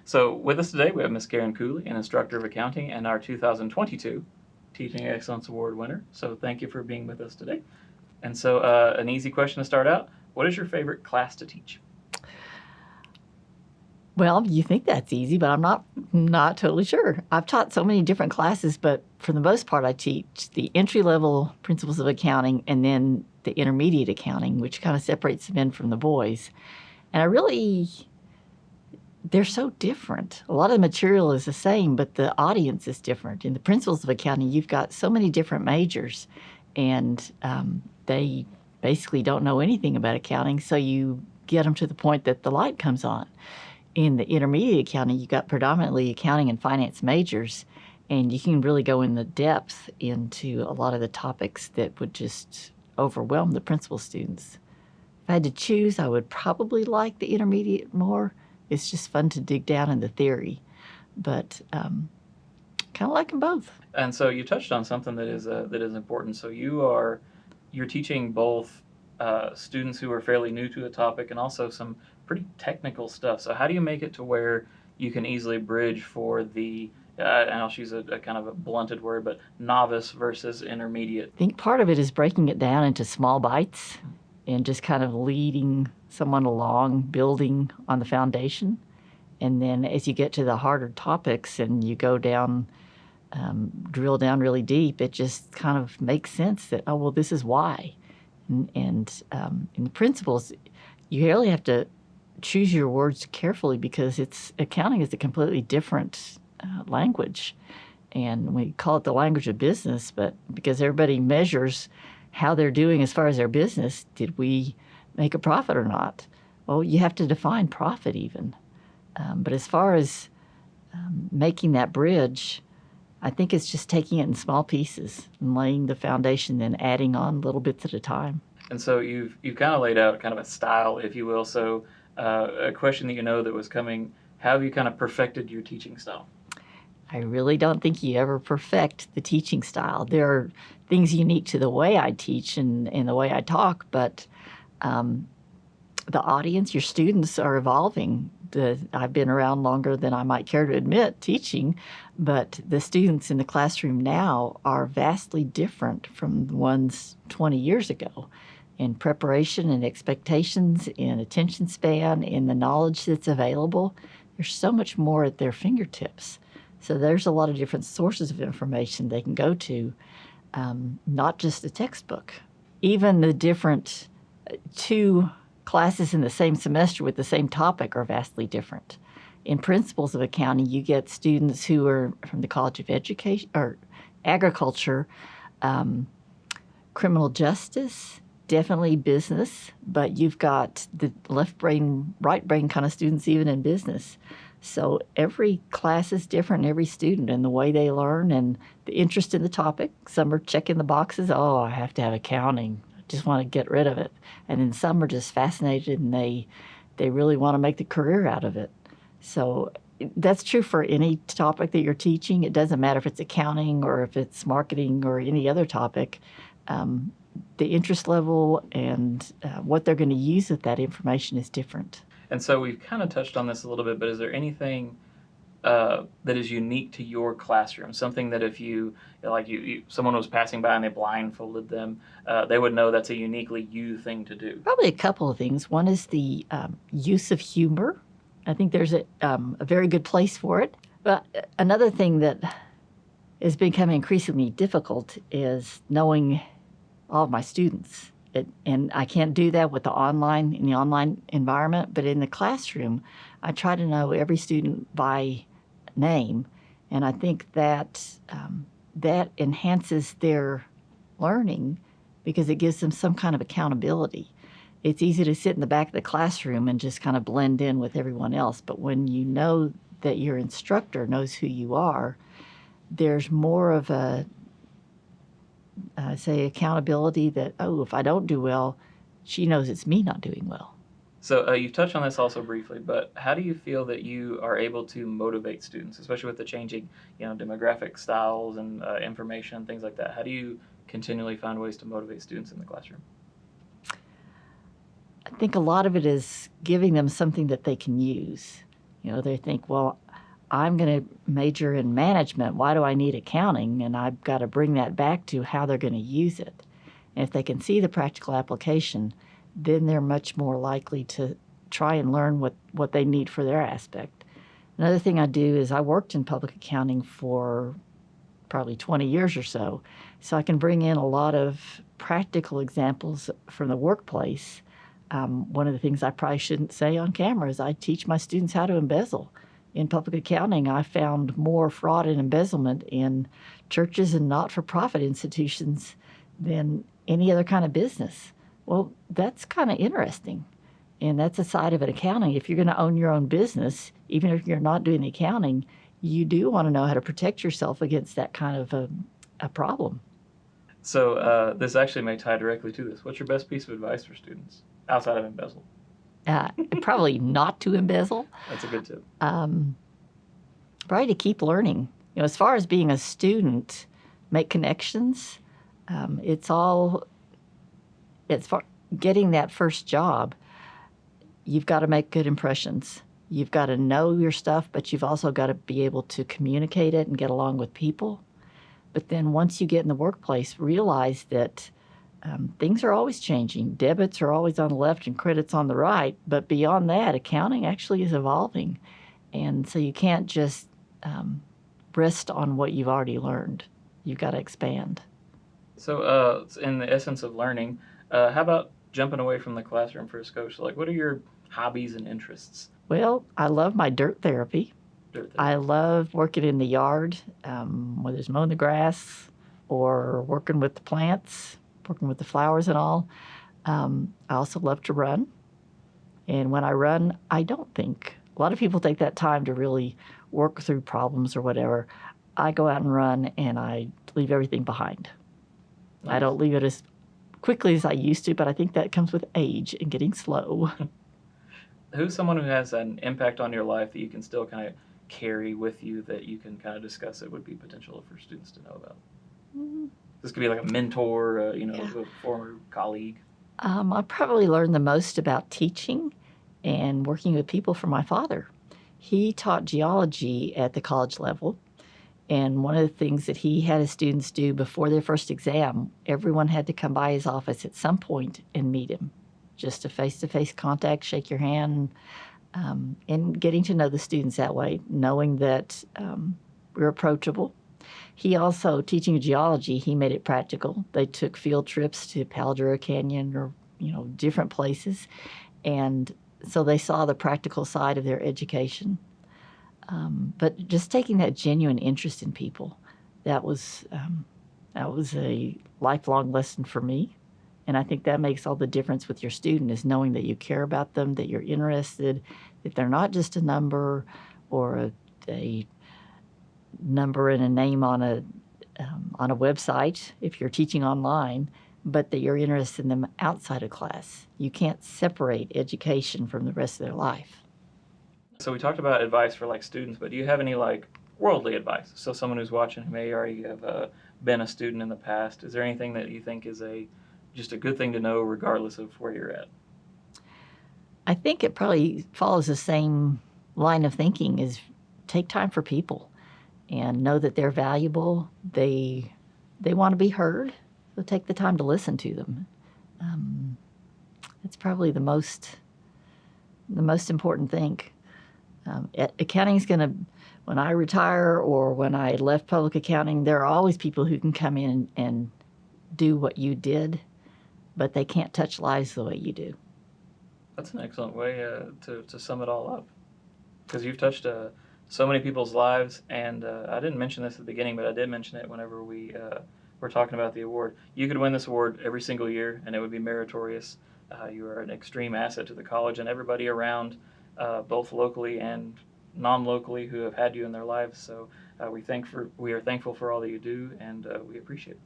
So with us today, we have Miss Karen Cooley, an instructor of accounting and our 2022 Teaching Excellence Award winner. So thank you for being with us today. And so an easy question to start out. What is your favorite class to teach? Well, you think that's easy, but I'm not totally sure. I've taught so many different classes, but for the most part, I teach the entry-level principles of accounting and then the intermediate accounting, which kind of separates the men from the boys. And they're so different. A lot of the material is the same, but the audience is different. In the principles of accounting, you've got so many different majors, and they basically don't know anything about accounting, so you get them to the point that the light comes on. In the intermediate accounting, you got predominantly accounting and finance majors, and you can really go in the depth into a lot of the topics that would just overwhelm the principal students. If I had to choose, I would probably like the intermediate more. It's just fun to dig down in the theory, but kind of like them both. And so you touched on something that is important. So you're teaching both students who are fairly new to the topic and also some pretty technical stuff. So how do you make it to where you can easily bridge for the and I'll use a kind of a blunted word, but novice versus intermediate? I think part of it is breaking it down into small bites and just kind of leading someone along, building on the foundation. And then as you get to the harder topics and you go down, drill down really deep, it just kind of makes sense that, oh, well, this is why. And in the principles, you really have to choose your words carefully because accounting is a completely different language. And we call it the language of business, but because everybody measures how they're doing as far as their business, did we make a profit or not? Well, you have to define profit even. But as far as making that bridge, I think it's just taking it in small pieces and laying the foundation, then adding on little bits at a time. And so you've kind of laid out kind of a style, if you will. So a question that you know that was coming, how have you kind of perfected your teaching style? I really don't think you ever perfect the teaching style. There are things unique to the way I teach and the way I talk, but the audience, your students are evolving. I've been around longer than I might care to admit teaching, but the students in the classroom now are vastly different from the ones 20 years ago in preparation and expectations, in attention span, in the knowledge that's available. There's so much more at their fingertips. So there's a lot of different sources of information they can go to, not just a textbook. Even the different two classes in the same semester with the same topic are vastly different. In principles of accounting, you get students who are from the College of Education or Agriculture, criminal justice, definitely business, but you've got the left brain, right brain kind of students even in business. So every class is different, every student and the way they learn and the interest in the topic. Some are checking the boxes. Oh, I have to have accounting. I just want to get rid of it. And then some are just fascinated and they really want to make the career out of it. So that's true for any topic that you're teaching. It doesn't matter if it's accounting or if it's marketing or any other topic. The interest level and what they're going to use with that information is different. And so we've kind of touched on this a little bit, but is there anything that is unique to your classroom? Something that if someone was passing by and they blindfolded them, they would know that's a uniquely you thing to do? Probably a couple of things. One is the use of humor. I think there's a very good place for it. But another thing that is becoming increasingly difficult is knowing all of my students. And I can't do that in the online environment, but in the classroom, I try to know every student by name. And I think that that enhances their learning because it gives them some kind of accountability. It's easy to sit in the back of the classroom and just kind of blend in with everyone else. But when you know that your instructor knows who you are, there's more of a accountability that, oh, if I don't do well, she knows it's me not doing well. So you've touched on this also briefly, but how do you feel that you are able to motivate students, especially with the changing, demographic styles and information and things like that? How do you continually find ways to motivate students in the classroom? I think a lot of it is giving them something that they can use. They think, well, I'm going to major in management. Why do I need accounting? And I've got to bring that back to how they're going to use it. And if they can see the practical application, then they're much more likely to try and learn what they need for their aspect. Another thing I do is I worked in public accounting for probably 20 years or so. So I can bring in a lot of practical examples from the workplace. One of the things I probably shouldn't say on camera is I teach my students how to embezzle. In public accounting, I found more fraud and embezzlement in churches and not-for-profit institutions than any other kind of business. Well, that's kind of interesting. And that's a side of it, accounting. If you're going to own your own business, even if you're not doing the accounting, you do want to know how to protect yourself against that kind of a problem. So this actually may tie directly to this. What's your best piece of advice for students outside of embezzle? Probably not to embezzle. That's a good tip. Probably to keep learning. As far as being a student, make connections. It's for getting that first job. You've got to make good impressions. You've got to know your stuff, but you've also got to be able to communicate it and get along with people. But then once you get in the workplace, realize that things are always changing. Debits are always on the left and credits on the right. But beyond that, accounting actually is evolving. And so you can't just rest on what you've already learned. You've got to expand. So in the essence of learning, how about jumping away from the classroom for a coach? Like, what are your hobbies and interests? Well, I love my dirt therapy. Dirt therapy. I love working in the yard, whether it's mowing the grass or working with the plants, working with the flowers and all. I also love to run. And when I run, I don't think. A lot of people take that time to really work through problems or whatever. I go out and run, and I leave everything behind. Nice. I don't leave it as quickly as I used to, but I think that comes with age and getting slow. Who's someone who has an impact on your life that you can still kind of carry with you that you can kind of discuss it would be potential for students to know about? Mm-hmm. This could be like a mentor, a former colleague. I probably learned the most about teaching and working with people from my father. He taught geology at the college level. And one of the things that he had his students do before their first exam, everyone had to come by his office at some point and meet him. Just a face-to-face contact, shake your hand, and getting to know the students that way, knowing that we're approachable. He also, teaching geology, he made it practical. They took field trips to Paldera Canyon or, different places. And so they saw the practical side of their education. But just taking that genuine interest in people, that was a lifelong lesson for me. And I think that makes all the difference with your student, is knowing that you care about them, that you're interested, that they're not just a number or a number and a name on a website if you're teaching online, but that you're interested in them outside of class. You can't separate education from the rest of their life. So we talked about advice for students, but do you have any worldly advice? So someone who's watching who may already have been a student in the past, is there anything that you think is just a good thing to know regardless of where you're at? I think it probably follows the same line of thinking, is take time for people and know that they're valuable. They want to be heard, so take the time to listen to them. It's probably the most important thing. Accounting is going to, when I retire or when I left public accounting, there are always people who can come in and do what you did, but they can't touch lives the way you do. That's an excellent way to sum it all up, because you've touched so many people's lives, and I didn't mention this at the beginning, but I did mention it whenever we were talking about the award. You could win this award every single year, and it would be meritorious. You are an extreme asset to the college and everybody around, both locally and non-locally, who have had you in their lives. So we are thankful for all that you do, and we appreciate it.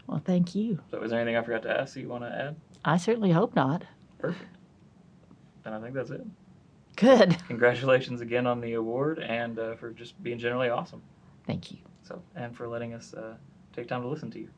Well, thank you. So is there anything I forgot to ask that you want to add? I certainly hope not. Perfect. And I think that's it. Good. Congratulations again on the award, and for just being generally awesome. Thank you. And for letting us take time to listen to you.